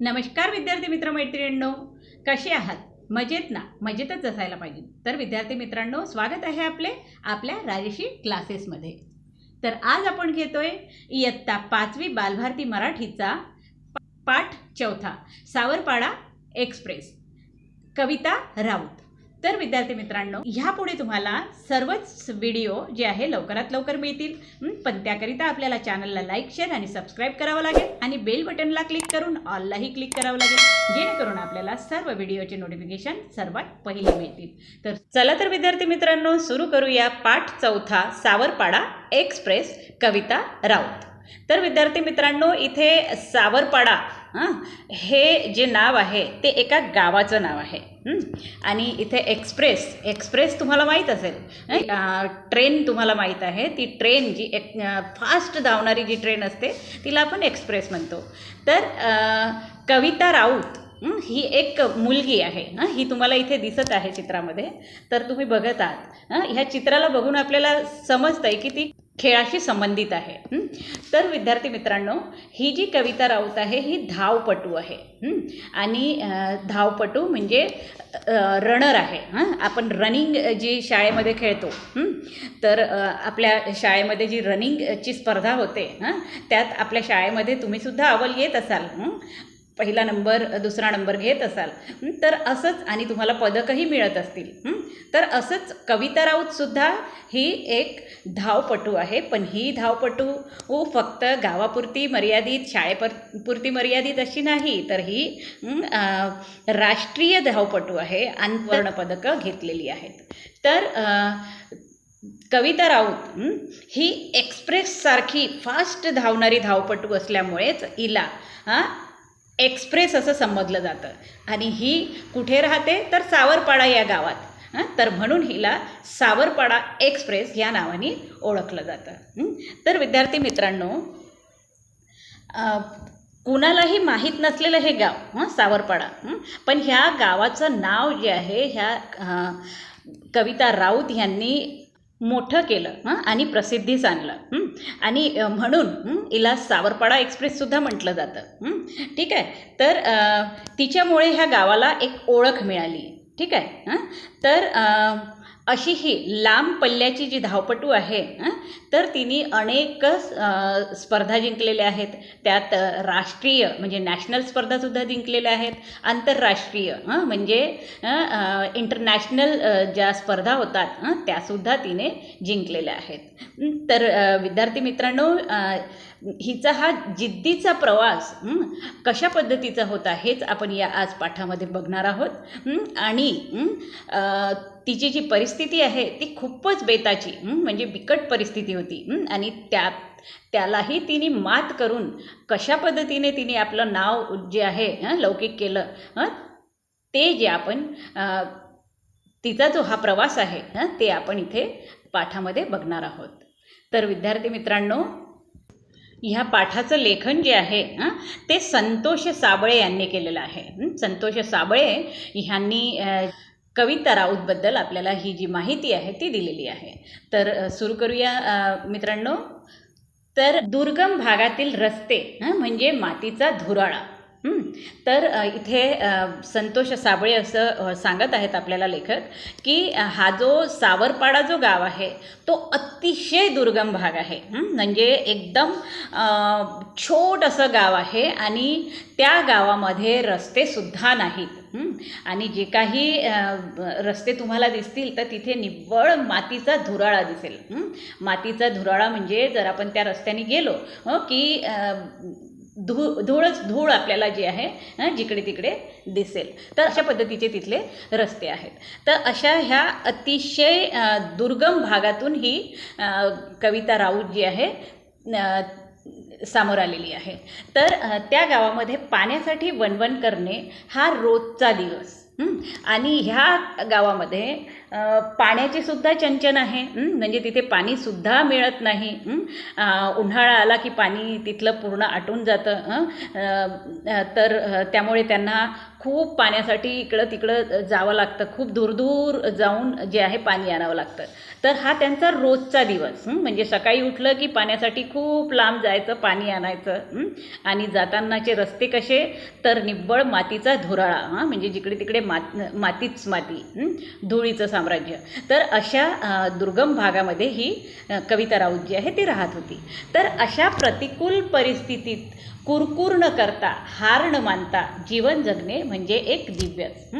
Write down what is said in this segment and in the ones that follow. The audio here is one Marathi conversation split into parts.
नमस्कार विद्यार्थी मित्र मैत्रिणींनो, कसे आहात? मजेत ना? मजेतच असायला पाहिजे. तर विद्यार्थी मित्रांनो, स्वागत आहे आपल्या राजश्री क्लासेसमध्ये. तर आज आपण घेतोय इयत्ता 5वी बालभारती मराठीचा पाठ 4 सावरपाडा एक्सप्रेस, कविता राऊत. तर विद्यार्थी मित्रांनो, ह्यापुढे तुम्हाला सर्वच व्हिडिओ जे आहे लवकरात लवकर मिळतील, पण त्याकरिता आपल्याला चॅनलला लाईक, शेअर आणि सबस्क्राईब करावं लागेल आणि बेल बटनला क्लिक करून ऑललाही क्लिक करावं लागेल, जेणेकरून आपल्याला सर्व व्हिडिओचे नोटिफिकेशन सर्वात पहिले मिळतील. तर चला तर विद्यार्थी मित्रांनो, सुरू करूया पाठ 4 सावरपाडा एक्सप्रेस, कविता राऊत. तर विद्यार्थी मित्रांनो, इथे सावरपाडा हे जे नाव आहे ते एका गावाचं नाव आहे. आणि इथे एक्सप्रेस तुम्हाला माहीत असेल, ट्रेन तुम्हाला माहीत आहे. ती ट्रेन जी फास्ट धावणारी जी ट्रेन असते तिला आपण एक्सप्रेस म्हणतो. तर कविता राऊत ही एक मुलगी आहे. ही तुम्हाला इथे दिसत आहे चित्रामध्ये. तर तुम्ही बघत आहात, ह्या चित्राला बघून आपल्याला समजतं आहे की ती खेळाशी संबंधित आहे. तर विद्यार्थी मित्रांनो, ही जी कविता राऊत आहे ही धावपटू आहे. आणि धावपटू म्हणजे रनर आहे. आपण रनिंग जी शाळेमध्ये खेळतो, तर आपल्या शाळेमध्ये जी रनिंगची स्पर्धा होते, त्यात आपल्या शाळेमध्ये तुम्हीसुद्धा अव्वल येत असाल, पहिला नंबर दुसरा नंबर घेत असाल. तर असंच आणि तुम्हाला पदकही मिळत असतील. तर असंच कविता राऊतसुद्धा ही एक धावपटू आहे. पण ही धावपटू फक्त गावापुरती मर्यादित, शाळेपुरती मर्यादित अशी नाही, तर ही राष्ट्रीय धावपटू आहे. आणि पदकं घेतलेली आहेत. तर कविता राऊत ही एक्सप्रेससारखी फास्ट धावणारी धावपटू असल्यामुळेच हिला एक्सप्रेस असं संबोधलं जातं. आणि ही कुठे राहते तर सावरपाडा या गावात. तर म्हणून हिला सावरपाडा एक्सप्रेस या नावाने ओळखलं जातं. तर विद्यार्थी मित्रांनो, कुणालाही माहीत नसलेलं हे गाव सावरपाडा, पण ह्या गावाचं नाव जे आहे ह्या कविता राऊत यांनी मोठं केलं आणि प्रसिद्धीस आणलं. आणि म्हणून हिला सावरपाडा एक्सप्रेससुद्धा म्हटलं जातं. ठीक आहे. तर तिच्यामुळे ह्या गावाला एक ओळख मिळाली. ठीक आहे. तर अशी ही लांब पल्ल्याची जी धावपटू आहे, तर तिने अनेक स्पर्धा जिंकलेल्या आहेत. त्यात राष्ट्रीय म्हणजे नॅशनल स्पर्धासुद्धा जिंकलेल्या आहेत. आंतरराष्ट्रीय म्हणजे इंटरनॅशनल ज्या स्पर्धा होतात त्यासुद्धा तिने जिंकलेल्या आहेत. तर विद्यार्थी मित्रांनो, हिचा हा जिद्दीचा प्रवास कशा पद्धतीचा होता हेच आपण या आज पाठामध्ये बघणार आहोत. आणि तिची जी परिस्थिती आहे ती खूपच बेताची, म्हणजे बिकट परिस्थिती होती. आणि त्यालाही तिने मात करून कशा पद्धतीने तिने आपलं नाव जे आहे लौकिक केलं, ते जे आपण तिचा जो हा प्रवास आहे ते आपण इथे पाठामध्ये बघणार आहोत. तर विद्यार्थी मित्रांनो, ह्या पाठाचं लेखन जे आहे ते संतोष साबळे यांनी केलेलं आहे. संतोष साबळे ह्यांनी कविता राऊतबद्दल आपल्याला ही जी माहिती आहे ती दिलेली आहे. तर सुरू करूया मित्रांनो. तर दुर्गम भागातील रस्ते म्हणजे मातीचा धुराळा. तर इथे संतोष साबळे असं सांगत आहेत आपल्याला लेखक, की हा जो सावरपाडा जो गाव आहे तो अतिशय दुर्गम भाग आहे. म्हणजे एकदम छोटंसं गाव आहे आणि त्या गावामध्ये रस्तेसुद्धा नाहीत. आणि जे काही रस्ते तुम्हाला दिसतील तर तिथे निव्वळ मातीचा धुराळा दिसेल. मातीचा धुराळा म्हणजे जर आपण त्या रस्त्याने गेलो की धूळ आपल्याला जे आहे जिकडे तिकडे दिसेल. तर अशा पद्धतीचे तिथले रस्ते आहेत. तर अशा ह्या अतिशय दुर्गम भागातून ही कविता राऊत जी आहे समोर आलेली आहे. तर त्या गावामध्ये पाण्यासाठी वणवण करणे हा रोजचा दिवस. आणि ह्या गावामध्ये पाण्याची सुद्धा चंचन आहे. म्हणजे तिथे पाणीसुद्धा मिळत नाही. उन्हाळा आला की पाणी तिथलं पूर्ण आटून जातं. तर त्यामुळे त्यांना खूप पाण्यासाठी इकडं तिकडं जावं लागतं. खूप दूर जाऊन जे आहे पाणी आणावं लागतं. तर हा त्यांचा रोजचा दिवस. म्हणजे सकाळी उठलं की पाण्यासाठी खूप लांब जायचं, पाणी आणायचं. आणि जातानाचे रस्ते कसे, तर निव्वळ मातीचा धुराळा. म्हणजे जिकडे तिकडे मातीच माती, धुळीचं साम्राज्य. तर अशा दुर्गम भागामध्ये ही कविता राऊत जी आहे ती राहत होती. तर अशा प्रतिकूल परिस्थितीत कुरकुर न करता, हार न मानता जीवन जगणे म्हणजे एक दिव्यच.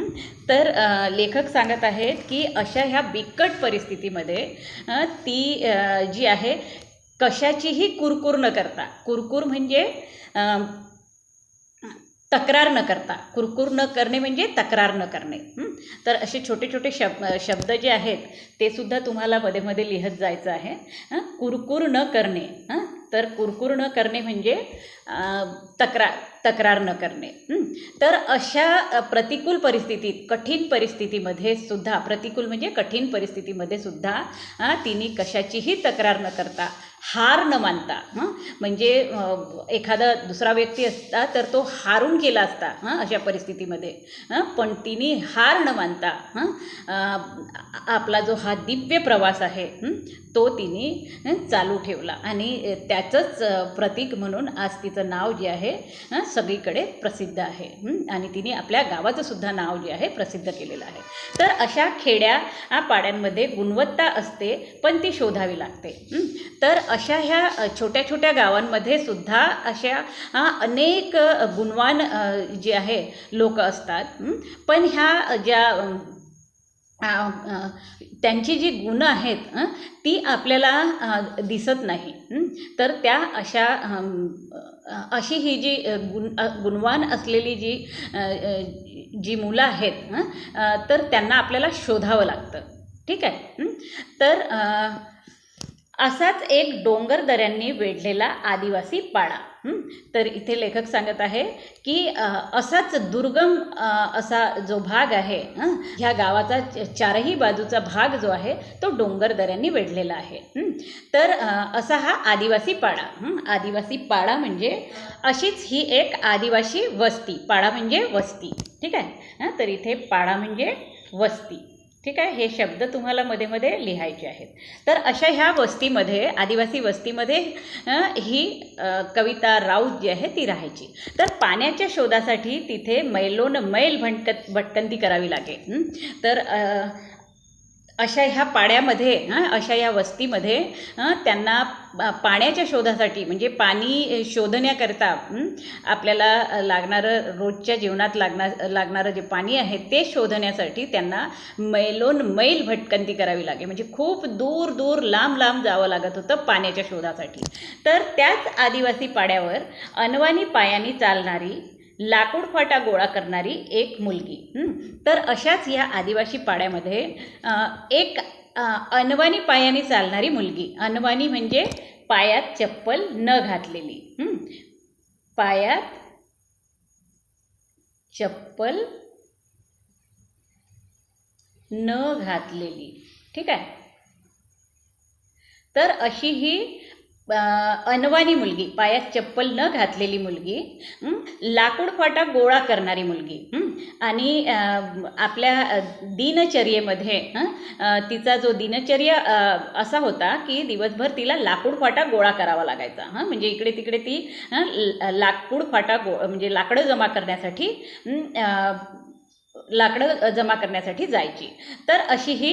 तर लेखक सांगत आहेत की अशा ह्या बिकट परिस्थितीमध्ये ती जी आहे कशाचीही कुरकुर न करता, कुरकुर म्हणजे तक्रार न करता, कुरकुर न करणे म्हणजे तक्रार न करणे. तर असे छोटे छोटे शब्द जे आहेत ते सुद्धा तुम्हाला मध्ये मध्ये लिहत जायचं आहे. कुरकुर न करणे. तर कुरकुर न करणे म्हणजे तक्रार न करणे. तर अशा प्रतिकूल परिस्थितीत, कठीण परिस्थितीमध्ये सुद्धा, प्रतिकूल म्हणजे कठीण परिस्थितीमध्ये सुद्धा तिने कशाचीही तक्रार न करता, हार न मानता, म्हणजे एखादा दुसरा व्यक्ती असता तर तो हारून गेला असता अशा परिस्थितीमध्ये, पण तिने हार न मानता आपला जो हा दिव्य प्रवास आहे तो तिने चालू ठेवला. आणि त्याचंच प्रतीक म्हणून आज तिचं नाव जे आहे सगळीकडे प्रसिद्ध आहे. आणि तिने आपल्या गावाचं सुद्धा नाव जे आहे प्रसिद्ध केलेलं आहे. तर अशा खेड्या पाड्यांमध्ये गुणवत्ता असते, पण ती शोधावी लागते. तर अशा ह्या छोट्या छोट्या गावांमध्ये सुद्धा अशा अनेक गुणवान जे आहे लोक असतात. पण ह्या ज्या त्यांची जी गुणं आहेत ती आपल्याला दिसत नाही. तर त्या अशी ही जी गुणवान असलेली जी मुलं आहेत तर त्यांना आपल्याला शोधावं लागतं. ठीक आहे. तर असाच एक डोंगर दऱ्यांनी वेढलेला आदिवासी पाडा. तर इथे लेखक सांगत आहे की असाच दुर्गम असा जो भाग आहे, ह्या गावाचा चारही बाजूचा भाग जो आहे तो डोंगर दऱ्यांनी वेढलेला आहे. तर असा हा आदिवासी पाडा. आदिवासी पाडा म्हणजे अशीच ही एक आदिवासी वस्ती. पाडा म्हणजे वस्ती. ठीक आहे. तर इथे पाडा म्हणजे वस्ती. ठीक आहे. हे शब्द तुम्हाला मध्ये मध्ये लिहायचे आहेत. तर अशा ह्या वस्तीमध्ये, आदिवासी वस्तीमध्ये ही कविता राऊत जी आहे ती राहायची. तर पाण्याच्या शोधासाठी तिथे मैलोन मैल भटकंती करावी लागे. तर अशा ह्या पाड्यामध्ये, अशा या वस्तीमध्ये त्यांना पाण्याच्या शोधासाठी, म्हणजे पाणी शोधण्याकरता आपल्याला लागणारं, रोजच्या जीवनात लागणारं जे पाणी आहे ते शोधण्यासाठी त्यांना मैलोन मैल भटकंती करावी लागे. म्हणजे खूप दूर लांब जावं लागत होतं पाण्याच्या शोधासाठी. तर त्याच आदिवासी पाड्यावर अनवाणी पायानी चालणारी, लाकूड फाटा गोळा करणारी एक मुलगी. तर अशाच या आदिवासी पाड्यामध्ये एक अनवाणी पायाने चालणारी मुलगी. अनवाणी म्हणजे पायात चप्पल न घातलेली. पायात चप्पल न घातलेली. ठीक आहे. तर अशी ही अनवाणी मुलगी, पायात चप्पल न घातलेली मुलगी, लाकूड फाटा गोळा करणारी मुलगी. आणि आपल्या दिनचर्येमध्ये तिचा जो दिनचर्या असा होता की दिवसभर तिला लाकूड फाटा गोळा करावा लागायचा. म्हणजे इकडे तिकडे ती लाकूड फाटा म्हणजे लाकडं जमा करण्यासाठी जायची. तर अशी ही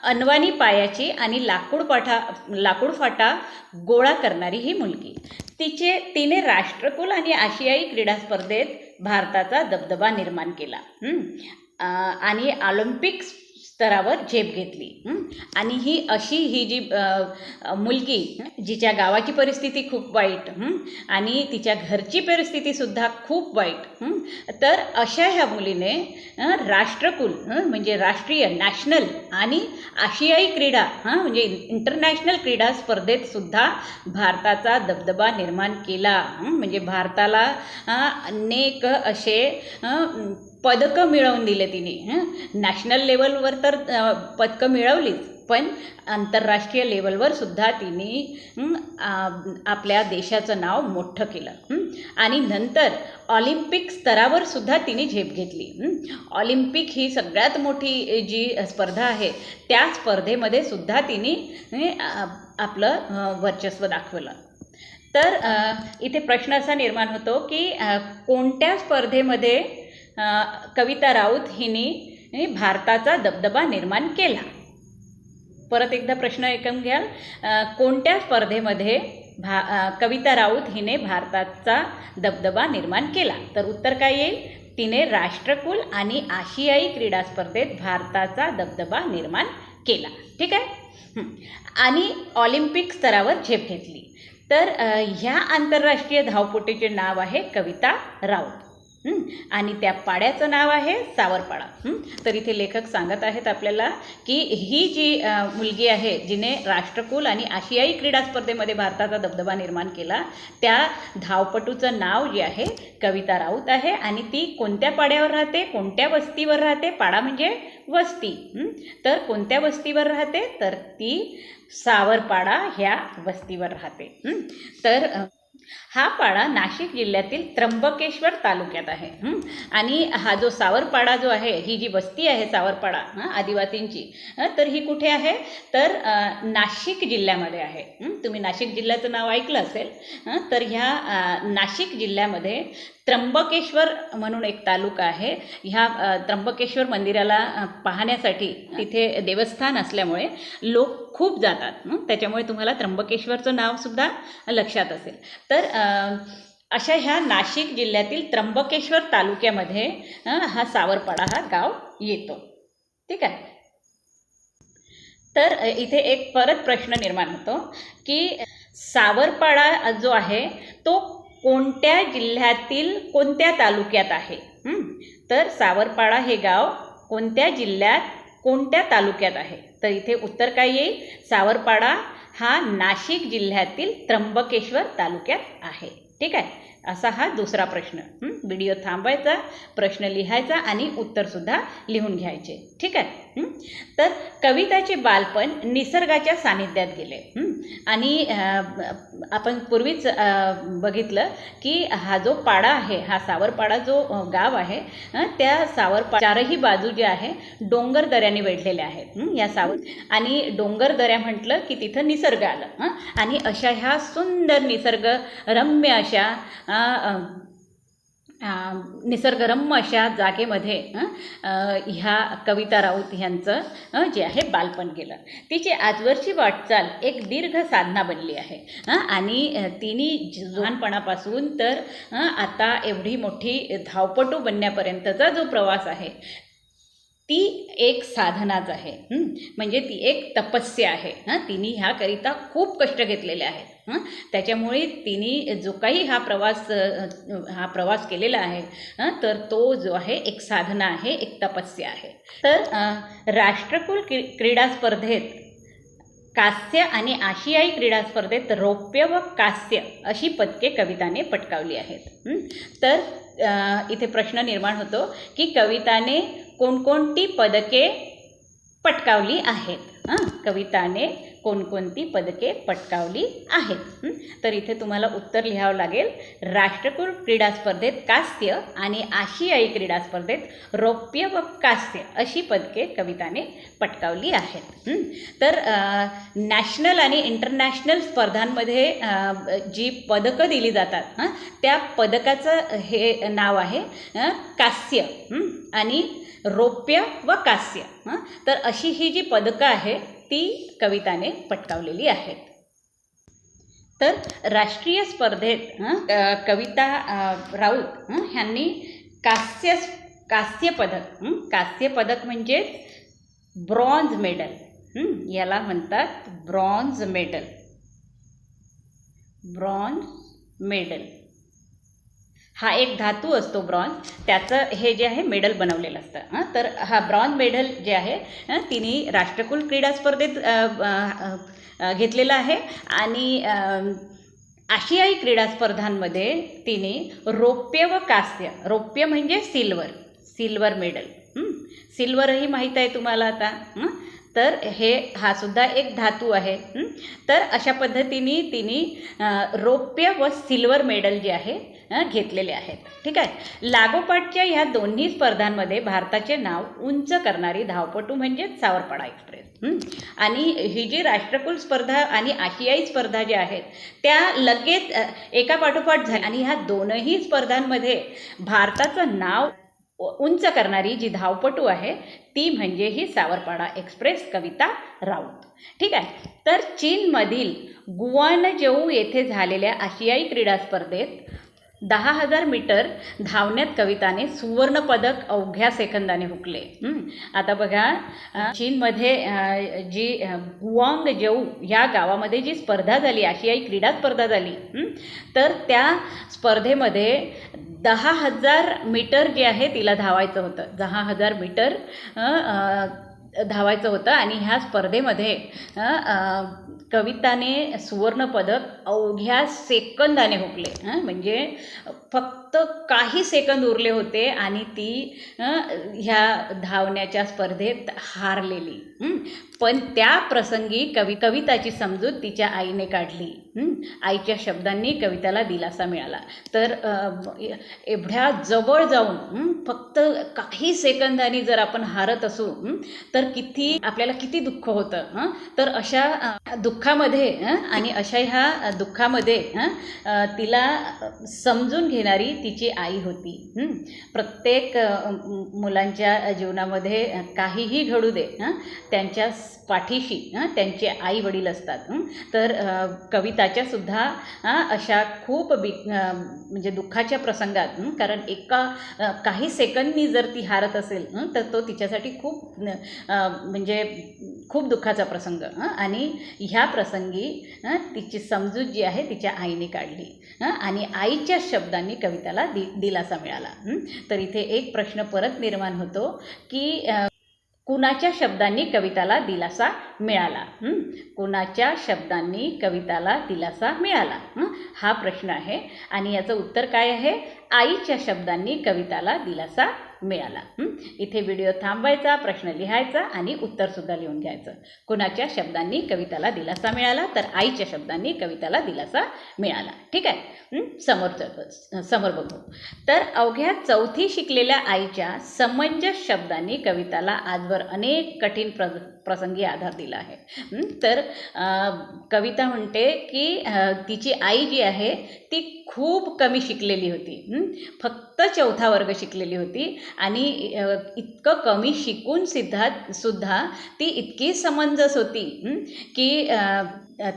अनवाणी पायाची आणि लाकूड फाटा गोळा करणारी ही मुलगी. तिने राष्ट्रकुल आणि आशियाई क्रीडा स्पर्धेत भारताचा दबदबा निर्माण केला. आणि ऑलिम्पिक स्तरावर झेप घेतली. आणि ही जी मुलगी जिच्या गावाची परिस्थिती खूप वाईट आणि तिच्या घरची परिस्थितीसुद्धा खूप वाईट, तर अशा ह्या मुलीने राष्ट्रकुल म्हणजे राष्ट्रीय नॅशनल आणि आशियाई क्रीडा म्हणजे इंटरनॅशनल क्रीडा स्पर्धेतसुद्धा भारताचा दबदबा निर्माण केला. म्हणजे भारताला अनेक असे पदकं मिळवून दिले तिने. नॅशनल लेवलवर तर पदकं मिळवलीच, पण आंतरराष्ट्रीय लेवलवर सुद्धा तिने आपल्या देशाचं नाव मोठं केलं. आणि नंतर ऑलिम्पिक स्तरावर सुद्धा तिने झेप घेतली. ऑलिम्पिक ही सगळ्यात मोठी जी स्पर्धा आहे त्या स्पर्धेमध्ये सुद्धा तिने आपलं वर्चस्व दाखवलं. तर इथे प्रश्न असा निर्माण होतो की कोणत्या स्पर्धेमध्ये कविता राऊत हिने भारताचा दबदबा निर्माण केला? परत एकदा प्रश्न ऐकून घ्याल. कोणत्या स्पर्धेमध्ये कविता राऊत हिने भारताचा दबदबा निर्माण केला? तर उत्तर काय येईल? तिने राष्ट्रकुल आणि आशियाई क्रीडा स्पर्धेत भारताचा दबदबा निर्माण केला. ठीक आहे. आणि ऑलिम्पिक स्तरावर झेप घेतली. तर ह्या आंतरराष्ट्रीय धावपटूचे नाव आहे कविता राऊत आणि त्या पाड्याचं नाव आहे सावरपाडा. तर इथे लेखक सांगत आहेत आपल्याला की ही जी मुलगी आहे जिने राष्ट्रकुल आणि आशियाई क्रीडा स्पर्धेमध्ये भारताचा दबदबा निर्माण केला, त्या धावपटूचं नाव जे आहे कविता राऊत आहे. आणि ती कोणत्या पाड्यावर राहते, कोणत्या वस्तीवर राहते? पाडा म्हणजे वस्ती. तर कोणत्या वस्तीवर राहते? तर ती सावरपाडा ह्या वस्तीवर राहते. तर हा पाडा नाशिक जिल्ह्यातील त्र्यंबकेश्वर तालुक्यात आहे. आणि हा जो सावरपाडा जो आहे, ही जी वस्ती आहे सावरपाडा आदिवासींची, तर ही कुठे आहे? तर नाशिक जिल्ह्यामध्ये आहे. तुम्ही नाशिक जिल्ह्याचं नाव ऐकलं असेल. तर ह्या नाशिक जिल्ह्यामध्ये त्र्यंबकेश्वर म्हणून एक तालुका आहे. ह्या त्र्यंबकेश्वर मंदिराला पाहण्यासाठी तिथे देवस्थान असल्यामुळे लोक खूप जातात. त्याच्यामुळे तुम्हाला त्र्यंबकेश्वरचं नावसुद्धा लक्षात असेल. तर अशा ह्या नाशिक जिल्ह्यातील त्र्यंबकेश्वर तालुक्यामध्ये हा सावरपाडा हा गाव येतो. ठीक आहे. तर इथे एक परत प्रश्न निर्माण होतो की सावरपाडा जो आहे तो कोणत्या जिल्ह्यातील कोणत्या तालुक्यात आहे? तर सावरपाडा हे गाव कोणत्या जिल्ह्यात कोणत्या तालुक्यात आहे? तर इथे उत्तर काय येईल? सावरपाडा हा नाशिक जिल्ह्यातील त्र्यंबकेश्वर तालुक्यात आहे. ठीक आहे. असा हा दुसरा प्रश्न. व्हिडिओ थांबायचा, प्रश्न लिहायचा आणि उत्तरसुद्धा लिहून घ्यायचे. ठीक आहे. तर कविताचे बालपण निसर्गाच्या सानिध्यात गेले. आणि आपण पूर्वीच बघितलं की हा जो पाडा आहे, हा सावरपाडा जो गाव आहे, त्या चारही बाजू जे आहे डोंगर दऱ्याने वेढलेले आहेत. या आणि डोंगर दऱ्या म्हटलं की तिथं निसर्ग आलं. आणि अशा ह्या सुंदर निसर्गरम्य अशा निसर्गरम्य अशा जागेमध्ये ह्या कविता राऊत ह्यांचं जे आहे बालपण गेलं. तिची आजवरची वाटचाल एक दीर्घ साधना बनली आहे. आणि तिने लहानपणापासून तर आता एवढी मोठी धावपटू बनण्यापर्यंतचा जो प्रवास आहे ती एक साधनाच आहे. म्हणजे ती एक तपस्या आहे. तिने ह्याकरिता खूप कष्ट घेतलेले आहेत. त्याच्यामुळे तिने जो काही हा प्रवास केलेला आहे तर तो जो आहे एक साधना आहे, एक तपस्या आहे. तर राष्ट्रकुल क्रीडा स्पर्धेत कांस्य आणि आशियाई क्रीडा स्पर्धेत रौप्य व कांस्य अशी पदके कविताने पटकावली आहेत. तर इथे प्रश्न निर्माण होतो की कविताने कोणकोणती पदके पटकावली आहेत? कविताने कोणकोणती पदके पटकावली आहेत? तर इथे तुम्हाला उत्तर लिहावं लागेल. राष्ट्रकुल क्रीडा स्पर्धेत कांस्य आणि आशियाई क्रीडा स्पर्धेत रौप्य व कांस्य अशी पदके कविताने पटकावली आहेत. तर नॅशनल आणि इंटरनॅशनल स्पर्धांमध्ये जी पदकं दिली जातात त्या पदकाचं हे नाव आहे कांस्य आणि रौप्य व कांस्य. तर अशी ही जी पदकं आहे ती कविताने पटकावलेली आहेत. तर राष्ट्रीय स्पर्धेत कविता राऊत ह्यांनी कांस्य पदक म्हणजे ब्रॉन्झ मेडल, याला म्हणतात ब्रॉन्झ मेडल. ब्रॉन्झ मेडल हा एक धातू असतो ब्रॉन्झ, त्याचं हे जे आहे मेडल बनवलेलं असतं. तर हा ब्रॉन्झ मेडल जे आहे तिने राष्ट्रकुल क्रीडा स्पर्धेत घेतलेलं आहे आणि आशियाई क्रीडा स्पर्धांमध्ये तिने रौप्य व कांस्य, रौप्य म्हणजे सिल्वर मेडल, सिल्वरही माहीत आहे तुम्हाला आता. तर हा सुद्धा एक धातू आहे. तर अशा पद्धतीने तिने रौप्य व सिल्वर मेडल जे आहे घेतलेले आहेत. ठीक आहे. लागोपाठच्या ह्या दोन्ही स्पर्धांमध्ये भारताचे नाव उंच करणारी धावपटू म्हणजे सावरपाडा एक्सप्रेस. आणि ही जी राष्ट्रकुल स्पर्धा आणि आशियाई स्पर्धा ज्या आहेत त्या लगेच एकापाठोपाठ झाल्या आणि ह्या दोनही स्पर्धांमध्ये भारताचं नाव उंच करणारी जी धावपटू आहे ती म्हणजे ही सावरपाडा एक्सप्रेस कविता राऊत. ठीक आहे. तर चीनमधील गुआनझोऊ येथे झालेल्या आशियाई क्रीडा स्पर्धेत 10,000 मीटर धावण्यात कविताने सुवर्णपदक अवघ्या सेकंदाने हुकले. आता बघा, चीनमध्ये जी गुआंगझोऊ या गावामध्ये जी स्पर्धा झाली, आशियाई क्रीडा स्पर्धा झाली, तर त्या स्पर्धेमध्ये 10,000 मीटर जे आहे तिला धावायचं होतं. 10,000 मीटर धावायचं होतं आणि ह्या स्पर्धेमध्ये कविताने सुवर्णपदक अवघ्या सेकंदाने हुकले. म्हणजे फक्त काही सेकंद उरले होते आणि ती ह्या धावण्याच्या स्पर्धेत हारलेली. पण त्या प्रसंगी कविताची समजूत तिच्या आईने काढली. आईच्या शब्दांनी कविताला दिलासा मिळाला. तर एवढ्या जवळ जाऊन फक्त काही सेकंदांनी जर आपण हारत असू तर आपल्याला किती दुःख होतं. तर अशा दुःखामध्ये आणि अशा ह्या दुःखामध्ये तिला समजून घेणारी तिची आई होती. प्रत्येक मुलांच्या जीवनामध्ये काहीही घडू दे, त्यांच्या पाठीशी त्यांचे आई वडील असतात. तर कविताच्या सुद्धा अशा खूप म्हणजे दुःखाच्या प्रसंगात, कारण काही सेकंदनी जर ती हारत असेल तर तो तिच्यासाठी खूप म्हणजे खूप दुःखाचा प्रसंग. आणि ह्या प्रसंगी तिची समजूत जी आहे तिच्या आईने काढली आणि आईच्या शब्दांनी कविताला दिलासा मिळाला. तर इथे एक प्रश्न परत निर्माण होतो की कुणाच्या शब्दांनी कविताला दिलासा मिळाला? कुणाच्या शब्दांनी कविताला दिलासा मिळाला हा प्रश्न आहे आणि याचं उत्तर काय आहे? आईच्या शब्दांनी कविताला दिलासा मिळाला. इथे व्हिडिओ थांबवायचा, प्रश्न लिहायचा आणि उत्तरसुद्धा लिहून घ्यायचं. कुणाच्या शब्दांनी कविताला दिलासा मिळाला? तर आईच्या शब्दांनी कविताला दिलासा मिळाला. ठीक आहे. समोर बघू. तर अवघ्या 4थी शिकलेल्या आईच्या समंजस शब्दांनी कविताला आजवर अनेक कठीण प्रसंगी आधार दिला आहे. तर कविता म्हणते की तिची आई जी आहे ती खूप कमी शिकलेली होती. फक्त 4था वर्ग शिकलेली होती आणि इतकं कमी शिकून सुद्धा ती इतकी समंजस होती की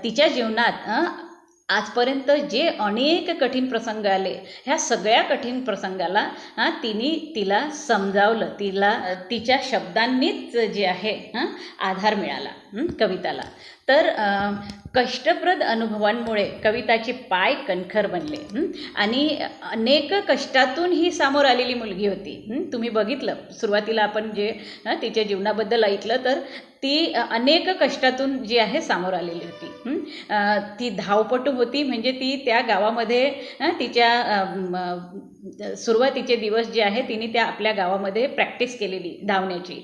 तिच्या जीवनात आजपर्यंत जे अनेक कठीण प्रसंग आले, ह्या सगळ्या कठीण प्रसंगाला तिला समजावलं. तिच्या शब्दांनीच जे आहे आधार मिळाला कविताला. तर कष्टप्रद अनुभवांमुळे कविताचे पाय कणखर बनले आणि अनेक कष्टातून ही समोर आलेली मुलगी होती. तुम्ही बघितलं सुरुवातीला आपण जे तिच्या जीवनाबद्दल ऐकलं तर ती अनेक कष्टातून जी आहे समोर आलेली होती. ती धावपटू होती, म्हणजे ती त्या गावामध्ये तिच्या सुरुवातीचे दिवस जे आहे तिने त्या आपल्या गावामध्ये प्रॅक्टिस केलेली धावण्याची.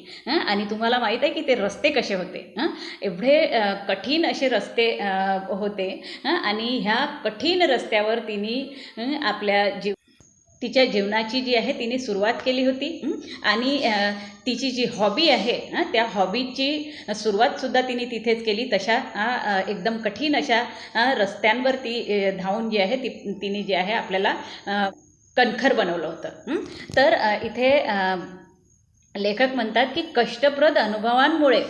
आणि तुम्हाला माहीत आहे की ते रस्ते कसे होते, एवढे कठीण असे रस्ते होते आणि ह्या कठीण रस्त्यावर तिने तिच्या जीवनाची जी आहे तिने सुरुवात केली होती. आणि तिची जी हॉबी आहे त्या हॉबीची सुरुवातसुद्धा तिने तिथेच केली. तशा एकदम कठीण अशा रस्त्यांवर ती धावून जी आहे तिने जे आहे आपल्याला कणखर बनवलं होतं. तर इथे लेखक म्हणतात की कष्टप्रद अनुभवांमुळे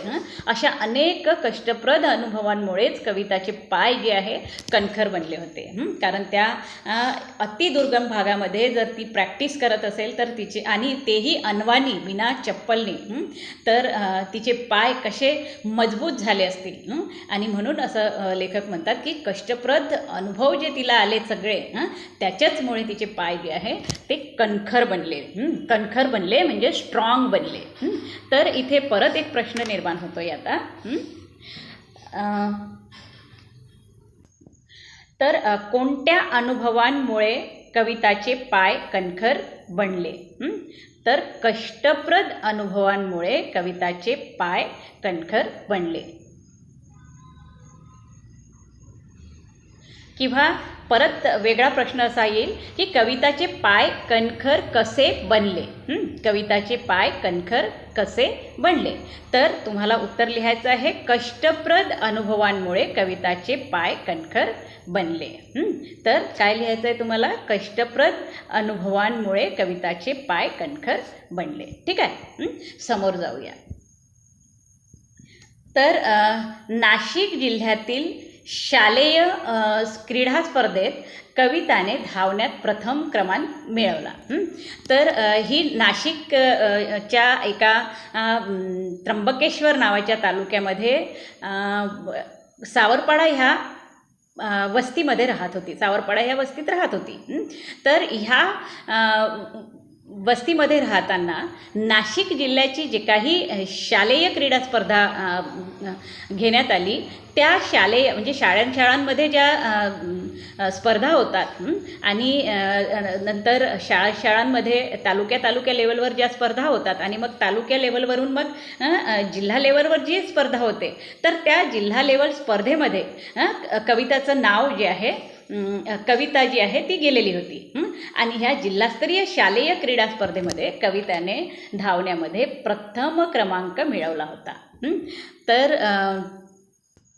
अशा अनेक कष्टप्रद अनुभवांमुळेच कविताचे पाय जे आहे कणखर बनले होते. कारण त्या अतिदुर्गम भागामध्ये जर ती प्रॅक्टिस करत असेल तर तिचे, आणि तेही अनवानी बिना चप्पलनी, तर तिचे पाय कसे मजबूत झाले असतील. आणि म्हणून असं लेखक म्हणतात की कष्टप्रद अनुभव जे तिला आले सगळे, त्याच्याचमुळे तिचे पाय जे आहे ते कणखर बनले. कणखर बनले म्हणजे स्ट्रॉंग बनले. तर इथे परत एक प्रश्न निर्माण होतोय आता. तर कोणत्या अनुभवांमुळे कविताचे पाय कणखर बनले? तर कष्टप्रद अनुभवांमुळे कविताचे पाय कणखर बनले. किंवा परत वेगळा प्रश्न असा येईल की कविताचे पाय कणखर कसे बनले? कविताचे पाय कणखर कसे बनले? तर तुम्हाला उत्तर लिहायचं आहे कष्टप्रद अनुभवांमुळे कविताचे पाय कणखर बनले. तर काय लिहायचं आहे तुम्हाला? कष्टप्रद अनुभवांमुळे कविताचे पाय कणखर बनले. ठीक आहे, समोर जाऊया. तर नाशिक जिल्ह्यातील शालेय क्रीडा स्पर्धेत कविताने धावण्यात प्रथम क्रमांक मिळवला. तर ही नाशिक च्या एका त्र्यंबकेश्वर नावाच्या तालुक्यामध्ये सावरपाडा ह्या वस्तीमध्ये राहत होती. सावरपाडा ह्या वस्तीत राहत होती. तर ह्या वस्तीमध्ये राहताना नाशिक जिल्ह्याची जे काही शालेय क्रीडा स्पर्धा घेण्यात आली, त्या शालेय म्हणजे शाळांमध्ये ज्या स्पर्धा होतात आणि नंतर शाळांमध्ये तालुक्या लेवलवर ज्या स्पर्धा होतात आणि मग तालुक्या लेवलवरून मग जिल्हा लेवलवर जी स्पर्धा होते, तर त्या जिल्हा लेवल स्पर्धेमध्ये कविताचं नाव जे आहे, कविता जी आहे ती गेलेली होती. आणि ह्या जिल्हास्तरीय शालेय क्रीडा स्पर्धेमध्ये कविताने धावण्यामध्ये प्रथम क्रमांक मिळवला होता.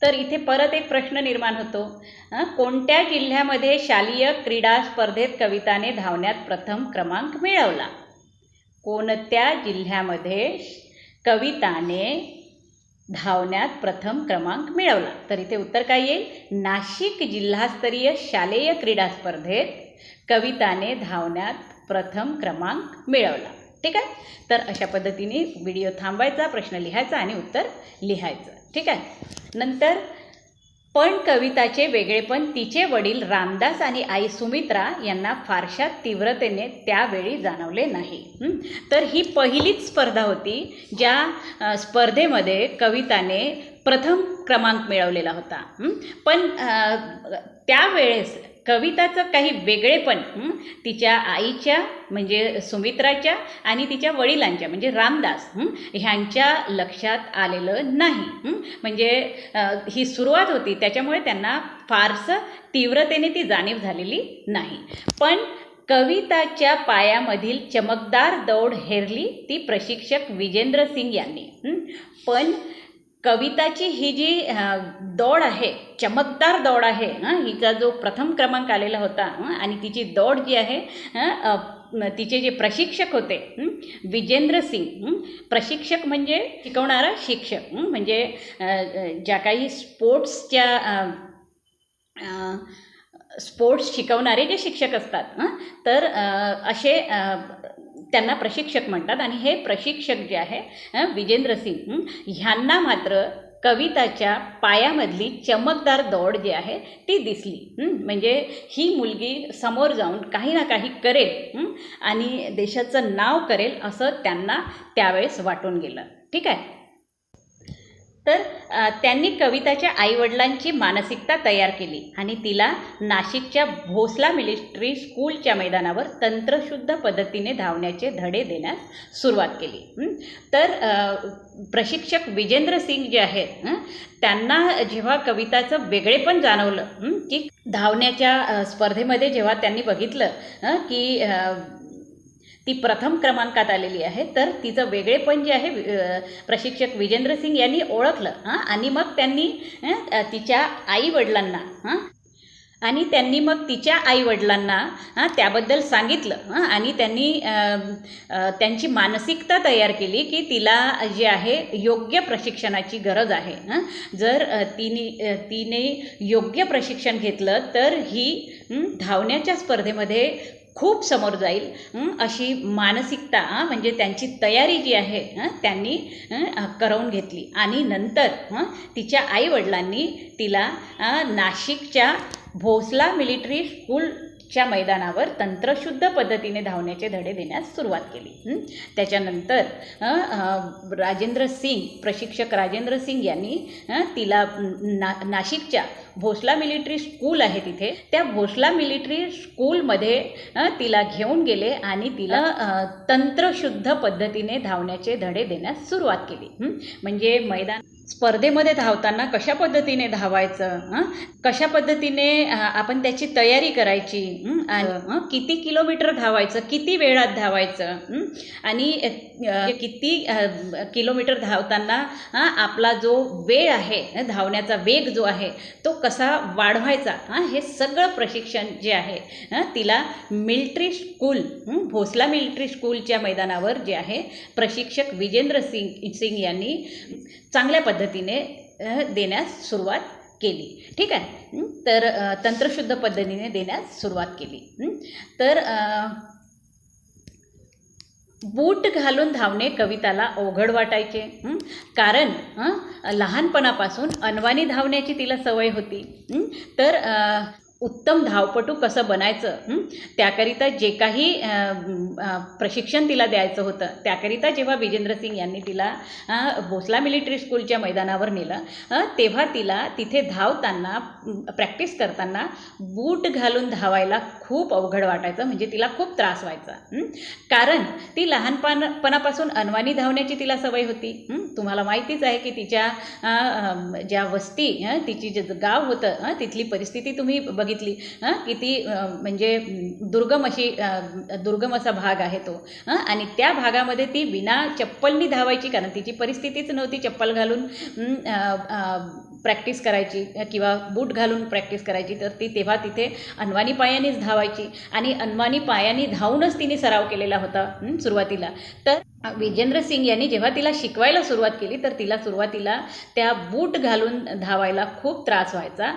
तर इथे परत एक प्रश्न निर्माण होतो. कोणत्या जिल्ह्यामध्ये शालेय क्रीडा स्पर्धेत कविताने धावण्यात प्रथम क्रमांक मिळवला? कोणत्या जिल्ह्यामध्ये कविताने धावण्यात प्रथम क्रमांक मिळवला? तर इथे उत्तर काय येईल? नाशिक जिल्हास्तरीय शालेय क्रीडा स्पर्धेत कविताने धावण्यात प्रथम क्रमांक मिळवला. ठीक आहे, तर अशा पद्धतीने व्हिडिओ थांबायचा, प्रश्न लिहायचा आणि उत्तर लिहायचं. ठीक आहे. नंतर पण कविताचे वेगळेपण तिचे वडील रामदास आणि आई सुमित्रा यांना फारशा तीव्रतेने त्यावेळी जाणवले नाही. तर ही पहिलीच स्पर्धा होती ज्या स्पर्धेमध्ये कविताने प्रथम क्रमांक मिळवलेला होता. पण त्यावेळेस कविताचं काही वेगळेपण तिच्या आईच्या म्हणजे सुमित्राच्या आणि तिच्या वडिलांच्या म्हणजे रामदास ह्यांच्या लक्षात आलेलं नाही. म्हणजे ही सुरुवात होती, त्याच्यामुळे त्यांना फारसं तीव्रतेने ती जाणीव झालेली नाही. पण कविताच्या पायामधील चमकदार दौड हेरली ती प्रशिक्षक विजेंद्र सिंग यांनी. पण कविताची ही जी दौड आहे, चमकदार दौड आहे, हिचा जो प्रथम क्रमांक आलेला होता आणि तिची दौड जी आहे, तिचे जे प्रशिक्षक होते विजेंद्र सिंग, प्रशिक्षक म्हणजे शिकवणारा शिक्षक, म्हणजे ज्या काही स्पोर्ट्स शिकवणारे जे शिक्षक असतात, तर असे त्यांना प्रशिक्षक म्हणतात. आणि हे प्रशिक्षक जे आहे विजेंद्र सिंग ह्यांना मात्र कविताच्या पायामधली चमकदार दौड जी आहे ती दिसली. म्हणजे ही मुलगी समोर जाऊन काही ना काही करेल आणि देशाचं नाव करेल असं त्यांना त्यावेळेस वाटून गेलं. ठीक आहे. तर त्यांनी कविताच्या आईवडिलांची मानसिकता तयार केली आणि तिला नाशिकच्या भोसला मिलिटरी स्कूलच्या मैदानावर तंत्रशुद्ध पद्धतीने धावण्याचे धडे देण्यास सुरुवात केली. तर प्रशिक्षक विजेंद्र सिंग जे आहेत त्यांना जेव्हा कविताचं वेगळेपण जाणवलं की धावण्याच्या स्पर्धेमध्ये जेव्हा त्यांनी बघितलं की ती प्रथम क्रमांकात आलेली आहे, तर तिचं वेगळेपण जे आहे प्रशिक्षक विजेंद्र सिंग यांनी ओळखलं आणि मग त्यांनी तिच्या आईवडिलांना आणि त्यांनी मग तिच्या आईवडिलांना त्याबद्दल सांगितलं आणि त्यांनी त्यांची मानसिकता तयार केली की तिला जे आहे योग्य प्रशिक्षणाची गरज आहे. जर तिने योग्य प्रशिक्षण घेतलं तर ही धावण्याच्या स्पर्धेमध्ये खूप समोर जाईल अशी मानसिकता म्हणजे त्यांची तयारी जी आहे त्यांनी करवून घेतली. आणि नंतर तिच्या आईवडिलांनी तिला नाशिकच्या भोसला मिलिटरी स्कूलच्या मैदानावर तंत्रशुद्ध पद्धतीने धावण्याचे धडे देण्यास सुरुवात केली. त्याच्यानंतर प्रशिक्षक राजेंद्र सिंग यांनी तिला नाशिकच्या भोसला मिलिटरी स्कूल आहे तिथे, त्या भोसला मिलिटरी स्कूलमध्ये तिला घेऊन गेले आणि तिला तंत्रशुद्ध पद्धतीने धावण्याचे धडे देण्यास सुरुवात केली. म्हणजे मैदान स्पर्धेमध्ये धावताना कशा पद्धतीने धावायचं, कशा पद्धतीने आपण त्याची तयारी करायची, किती किलोमीटर धावायचं, किती वेळात धावायचं आणि किती किलोमीटर धावताना आपला जो वेळ आहे, धावण्याचा वेग जो आहे तो कसा वाढवायचा, हे सगळं प्रशिक्षण जे आहे तिला मिलिटरी स्कूल भोसला मिलिटरी स्कूलच्या मैदानावर जे आहे प्रशिक्षक विजेंद्र सिंग यांनी चांगल्या पद्धतीने देण्यास सुरुवात केली. ठीक आहे. तर तंत्रशुद्ध पद्धतीने देण्यास सुरुवात केली. तर बूट घालून धावणे कविताला अवघड वाटायचे, कारण लहानपणापासून अनवाणी धावण्याची तिला सवय होती. तर उत्तम धावपटू कसं बनायचं त्याकरिता जे काही प्रशिक्षण तिला द्यायचं होतं, त्याकरिता जेव्हा विजेंद्र सिंग यांनी तिला भोसला मिलिटरी स्कूलच्या मैदानावर नेलं तेव्हा तिला तिथे धावताना प्रॅक्टिस करताना बूट घालून धावायला खूप अवघड वाटायचं. म्हणजे तिला खूप त्रास व्हायचा, कारण ती लहानपणापासून अनवाणी धावण्याची तिला सवय होती. तुम्हाला माहितीच आहे की तिच्या ज्या वस्ती तिची जे गाव होतं तिथली परिस्थिती तुम्ही बघितली, किती म्हणजे दुर्गम असा भाग आहे तो. आणि त्या भागामध्ये ती विना चप्पलनी धावायची, कारण तिची परिस्थितीच नव्हती चप्पल घालून प्रॅक्टिस करायची किंवा बूट घालून प्रॅक्टिस करायची. तर ती तेव्हा तिथे अनवाणी पायानेच धावायची आणि अनवाणी पायाने धावूनच तिने सराव केलेला होता सुरुवातीला. तर विजेंद्र सिंग यांनी जेव्हा तिला शिकवायला सुरुवात केली तर तिला सुरुवातीला त्या बूट घालून धावायला खूप त्रास व्हायचा.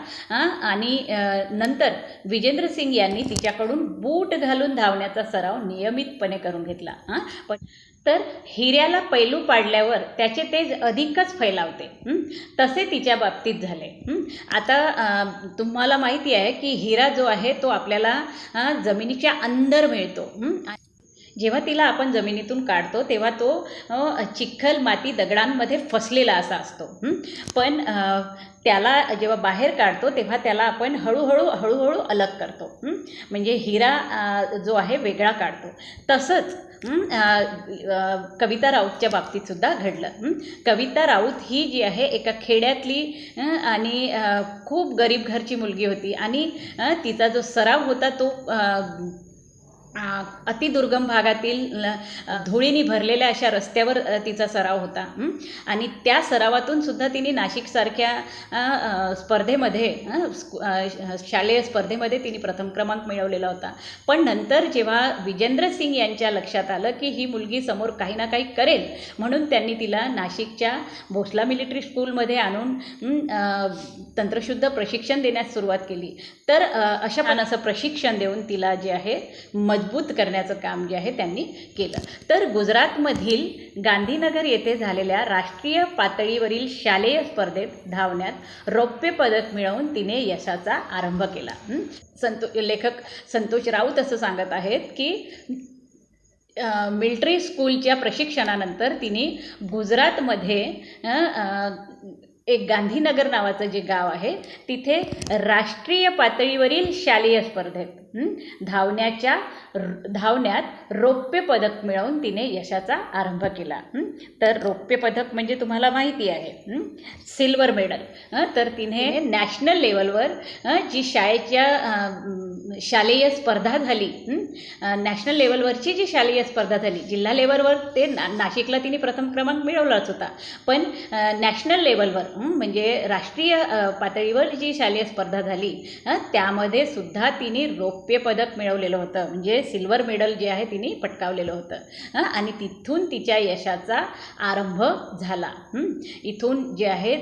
आणि नंतर विजेंद्र सिंग यांनी तिच्याकडून बूट घालून धावण्याचा सराव नियमितपणे करून घेतला. पण तर हिऱ्याला पैलू पाडल्यावर त्याचे तेज अधिकच फैलावते, तसे तिच्या बाबतीत झाले. आता तुम्हाला माहिती आहे की हिरा जो आहे तो आपल्याला जमिनीच्या अंदर मिळतो. जेव्हा तिला आपण जमिनीतून काढतो तेव्हा तो चिखल माती दगडांमध्ये फसलेला असा असतो. पण त्याला जेव्हा बाहेर काढतो तेव्हा त्याला आपण हळूहळू अलग करतो. म्हणजे हिरा जो आहे वेगळा काढतो. तसंच कविता राऊतच्या बाबतीत सुद्धा घडलं. कविता राऊत ही जी आहे एका खेड्यातली आणि खूप गरीब घरची मुलगी होती आणि तिचा जो सराव होता तो अतिदुर्गम भागातील धुळीने भरलेल्या अशा रस्त्यावर तिचा सराव होता. आणि त्या सरावातून सुद्धा तिने नाशिकसारख्या स्पर्धेमध्ये शालेय स्पर्धेमध्ये तिने प्रथम क्रमांक मिळवलेला होता. पण नंतर जेव्हा विजेंद्र सिंग यांच्या लक्षात आलं की ही मुलगी समोर काही ना काही करेल, म्हणून त्यांनी तिला नाशिकच्या भोसला मिलिटरी स्कूलमध्ये आणून तंत्रशुद्ध प्रशिक्षण देण्यास सुरुवात केली. तर असं प्रशिक्षण देऊन तिला जे आहे मजबूत करण्याचं काम जे आहे त्यांनी केलं. तर गुजरातमधील गांधीनगर येथे झालेल्या राष्ट्रीय पातळीवरील शालेय स्पर्धेत धावण्यात रौप्य पदक मिळवून तिने यशाचा आरंभ केला. लेखक संतोष राऊत असं सांगत आहेत की मिलिटरी स्कूलच्या प्रशिक्षणानंतर तिने गुजरातमध्ये एक गांधीनगर नावाचं जे गाव आहे तिथे राष्ट्रीय पातळीवरील शालेय स्पर्धेत धावण्यात रौप्य पदक मिळवून तिने यशाचा आरंभ केला. तर रौप्य पदक म्हणजे तुम्हाला माहिती आहे सिल्वर मेडल. तर तिने नॅशनल लेवलवर जी शालेय स्पर्धा झाली, नॅशनल लेवलवरची जी शालेय स्पर्धा झाली, जिल्हा लेवलवर ते नाशिकला तिने प्रथम क्रमांक मिळवलाच होता, पण नॅशनल लेवलवर म्हणजे राष्ट्रीय पातळीवर जी शालेय स्पर्धा झाली त्यामध्ये सुद्धा तिने रौप्य पदक मिळवलेलं होतं, म्हणजे सिल्वर मेडल जे आहे तिने पटकावलेलं होतं. आणि तिथून तिच्या यशाचा आरंभ झाला. इथून जे आहे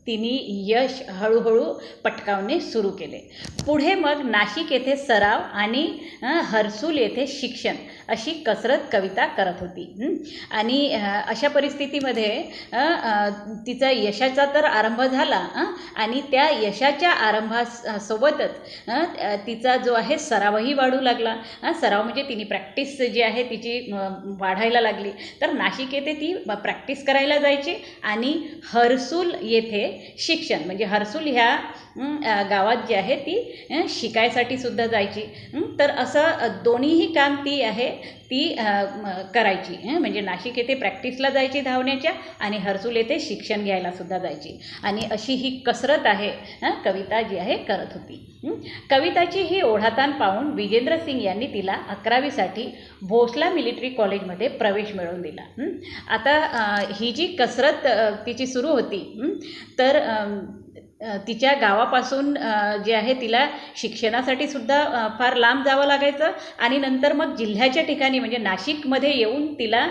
तिने यश हळूहळू पटकावणे सुरू केले. पुढे मग नाशिक येथे सराव आणि हर्सूल येथे शिक्षण अशी कसरत कविता करत होती. आणि अशा परिस्थितीमध्ये तिचा यशाचा तर आरंभ झाला आणि त्या यशाच्या आरंभासोबतच तिचा जो आहे सरावही वाढू लागला. सराव म्हणजे तिने प्रॅक्टिस जी आहे तिची वाढायला लागली. तर नाशिक येथे ती प्रॅक्टिस करायला जायची आणि हर्सूल येथे शिक्षण म्हणजे हर्सूल ह्या गावात जी आहे ती शिकायसाठी सुद्धा जायची. तर असं दोन्हीही काम ती आहे ती करायची. म्हणजे नाशिक येथे प्रॅक्टिसला जायची धावण्याच्या आणि हर्सूल येथे शिक्षण घ्यायला सुद्धा जायची. आणि अशी ही कसरत आहे कविता जी आहे करत होती. कविताची ही ओढाताण पाहून विजेंद्र सिंग यांनी तिला 11वीसाठी भोसला मिलिटरी कॉलेजमध्ये प्रवेश मिळवून दिला. आता ही जी कसरत तिची सुरू होती तर तिच्या गावापासून जे आहे तिला शिक्षणासाठी सुद्धा फार लांब जावं लागायचं आणि नंतर मग जिल्ह्याच्या ठिकाणी म्हणजे नाशिकमध्ये येऊन तिला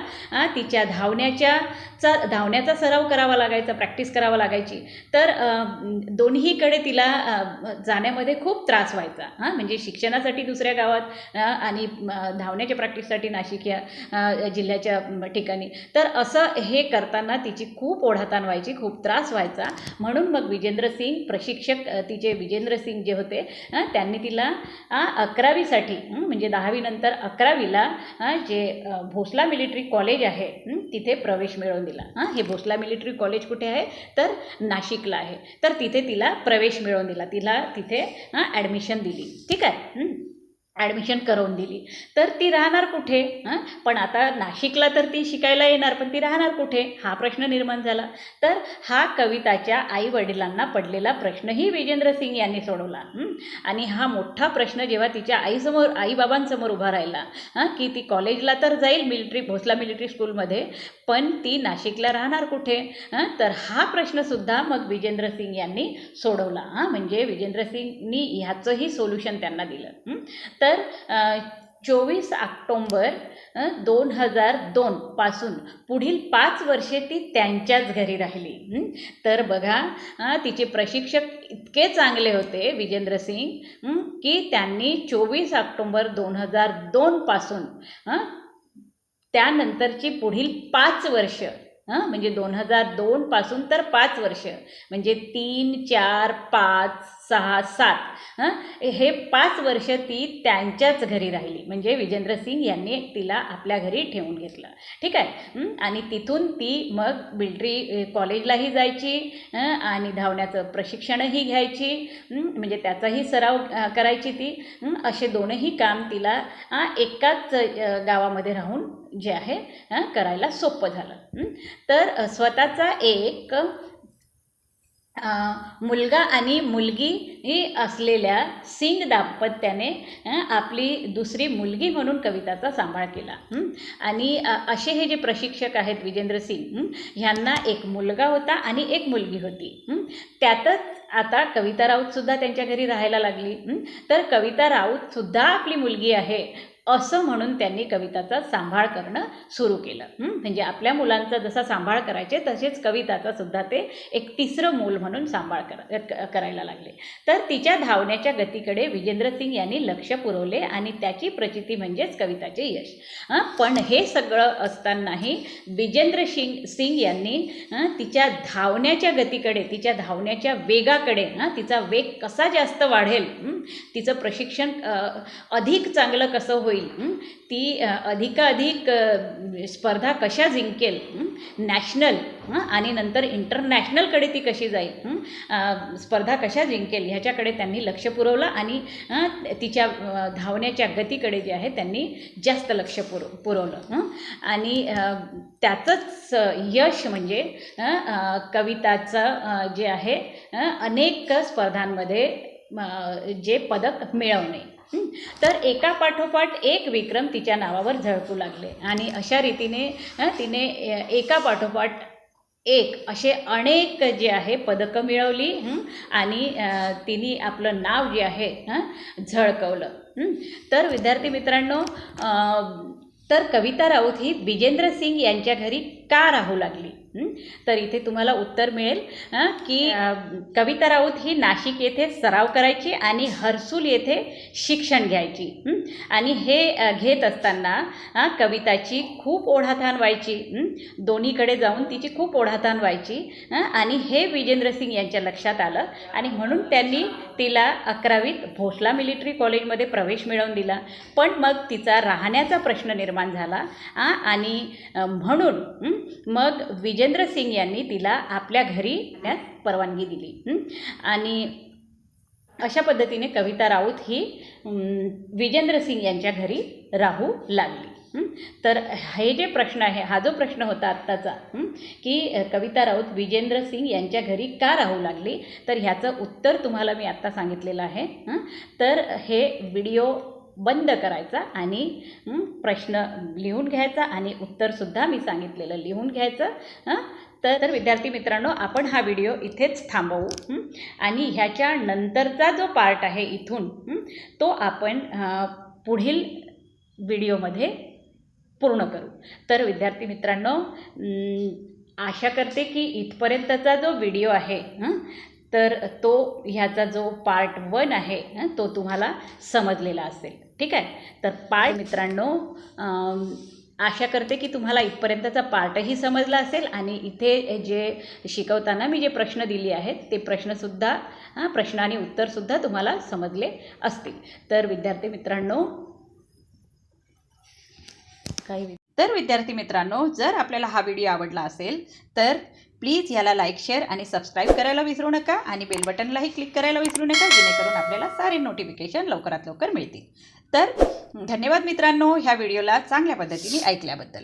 तिच्या धावण्याचा सराव करावा लागायचा, प्रॅक्टिस करावा लागायची. तर दोन्हीकडे तिला जाण्यामध्ये खूप त्रास व्हायचा. म्हणजे शिक्षणासाठी दुसऱ्या गावात आणि धावण्याच्या प्रॅक्टिससाठी नाशिक या जिल्ह्याच्या ठिकाणी. तर असं हे करताना तिची खूप ओढाताण व्हायची, खूप त्रास व्हायचा. म्हणून मग विजेंद्र सिंग प्रशिक्षक तिचे विजेंद्र सिंग जे होते त्यांनी तिला 11वीसाठी म्हणजे 10वी नंतर 11वीला जे भोसला मिलिटरी कॉलेज आहे तिथे प्रवेश मिळवून दिला. हे भोसला मिलिटरी कॉलेज कुठे आहे तर नाशिकला आहे. तर तिथे तिला प्रवेश मिळवून दिला, तिला तिथे ॲडमिशन दिली. ठीक आहे, ॲडमिशन करून दिली. तर ती राहणार कुठे? पण आता नाशिकला तर ती शिकायला येणार, पण ती राहणार कुठे हा प्रश्न निर्माण झाला. तर हा कविताच्या आईवडिलांना पडलेला प्रश्नही विजेंद्र सिंग यांनी सोडवला. आणि हा मोठा प्रश्न जेव्हा तिच्या आईबाबांसमोर उभा राहिला की ती कॉलेजला तर जाईल भोसला मिलिटरी स्कूलमध्ये, पण ती नाशिकला राहणार कुठे? तर हा प्रश्नसुद्धा मग विजेंद्र सिंग यांनी सोडवला. म्हणजे विजेंद्र सिंगनी ह्याचंही सोल्युशन त्यांना दिलं. तर 24 ऑक्टोंबर 2002 पासून पुढील 5 वर्षे ती त्यांच्याच घरी राहिली. तर बघा तिचे प्रशिक्षक इतके चांगले होते विजेंद्र सिंग की त्यांनी 24 ऑक्टोंबर 2002 पासून त्यानंतरची पुढील 5 वर्ष म्हणजे 2002 पासून तर 5 वर्ष म्हणजे 3, 4, 5, 6, 7 हे 5 वर्ष ती त्यांच्याच घरी राहिली. म्हणजे विजेंद्र सिंग यांनी तिला आपल्या घरी ठेवून घेतलं. ठीक आहे. आणि तिथून ती मग मिलिटरी कॉलेजलाही जायची आणि धावण्याचं प्रशिक्षणही घ्यायची, म्हणजे त्याचाही सराव करायची ती. असे दोनही काम तिला एकाच गावामध्ये राहून जे आहे करायला सोपं झालं. तर स्वतःचा एक मुलगा आणि मुलगी असलेल्या सिंग दाम्पत्याने आपली दुसरी मुलगी म्हणून कविताचा सांभाळ केला. आणि असे हे जे प्रशिक्षक आहेत विजेंद्र सिंग ह्यांना एक मुलगा होता आणि एक मुलगी होती. त्यातच आता कविता राऊतसुद्धा त्यांच्या घरी राहायला लागली. तर कविता राऊतसुद्धा आपली मुलगी आहे असं म्हणून त्यांनी कविताचा सांभाळ करणं सुरू केलं. म्हणजे आपल्या मुलांचा जसा सांभाळ करायचे तसेच कविताचा सुद्धा ते एक तिसरं मूल म्हणून सांभाळ करायला लागले. तर तिच्या धावण्याच्या गतीकडे विजेंद्र सिंग यांनी लक्ष पुरवले आणि त्याची प्रचिती म्हणजेच कविताचे यश. पण हे सगळं असतानाही विजेंद्र सिंग यांनी तिच्या धावण्याच्या गतीकडे, तिच्या धावण्याच्या वेगाकडे, तिचा वेग कसा जास्त वाढेल, तिचं प्रशिक्षण अधिक चांगलं कसं होईल होईल, ती अधिकाधिक स्पर्धा कशा जिंकेल, नॅशनल आणि नंतर इंटरनॅशनलकडे ती कशी जाईल, स्पर्धा कशा जिंकेल ह्याच्याकडे त्यांनी लक्ष पुरवलं आणि तिच्या धावण्याच्या गतीकडे जे आहे त्यांनी जास्त लक्ष पुरवलं आणि त्याचंच यश म्हणजे कविताचं जे आहे अनेक स्पर्धांमध्ये जे पदक मिळवणे. तर एका पाठोपाठ एक विक्रम तिच्या नावावर झळकू लागले आणि अशा रीतीने तिने एका पाठोपाठ एक असे अनेक जे आहे पदकं मिळवली आणि तिने आपलं नाव जे आहे झळकवलं. तर विद्यार्थी मित्रांनो, तर कविता राऊत ही विजेंद्र सिंग यांच्या घरी का राहू लागली? तर इथे तुम्हाला उत्तर मिळेल की कविता राऊत ही नाशिक येथे सराव करायची आणि हर्सूल येथे शिक्षण घ्यायची आणि हे घेत असताना कविताची खूप ओढाताण व्हायची, दोन्हीकडे जाऊन तिची खूप ओढाताण व्हायची आणि हे विजेंद्र सिंग यांच्या लक्षात आलं आणि म्हणून त्यांनी तिला 11वीत भोसला मिलिटरी कॉलेजमध्ये प्रवेश मिळवून दिला. पण मग तिचा राहण्याचा प्रश्न निर्माण झाला आणि म्हणून मग विजेंद्र सिंग यांनी तिला आपल्या घरी येण्यास परवानगी दिली आणि अशा पद्धतीने कविता राऊत ही विजेंद्र सिंग यांच्या घरी राहू लागली. तर हे जे प्रश्न आहे, हा जो प्रश्न होता आत्ताचा की कविता राऊत विजेंद्र सिंग यांच्या घरी का राहू लागली, तर ह्याचं उत्तर तुम्हाला मी आत्ता सांगितलेलं आहे. तर हे व्हिडिओ बंद करायचा आणि प्रश्न लिहून घ्यायचा आणि उत्तरसुद्धा मी सांगितलेलं लिहून घ्यायचं. तर विद्यार्थी मित्रांनो, आपण हा व्हिडिओ इथेच थांबवू आणि ह्याच्या नंतरचा जो पार्ट आहे इथून तो आपण पुढील व्हिडिओमध्ये पूर्ण करू. तर विद्यार्थी मित्रांनो, आशा करते की इथपर्यंतचा जो व्हिडिओ आहे तर तो ह्याचा जो पार्ट 1 आहे तो तुम्हाला समजलेला असेल. ठीक आहे. तर पार्ट मित्रांनो, आशा करते की तुम्हाला इथपर्यंतचा पार्टही समजला असेल आणि इथे जे शिकवताना मी जे प्रश्न दिले आहेत ते प्रश्नसुद्धा प्रश्न आणि उत्तरसुद्धा तुम्हाला समजले असतील. तर विद्यार्थी मित्रांनो, तर विद्यार्थी मित्रांनो, जर आपल्याला हा व्हिडिओ आवडला असेल तर प्लीज याला लाईक, शेअर आणि सबस्क्राईब करायला विसरू नका आणि बेल बटनलाही क्लिक करायला विसरू नका, जेणेकरून आपल्याला सारे नोटिफिकेशन लवकरात लवकर मिळतील. तर धन्यवाद मित्रांनो, ह्या व्हिडिओला चांगल्या पद्धतीने ऐकल्याबद्दल.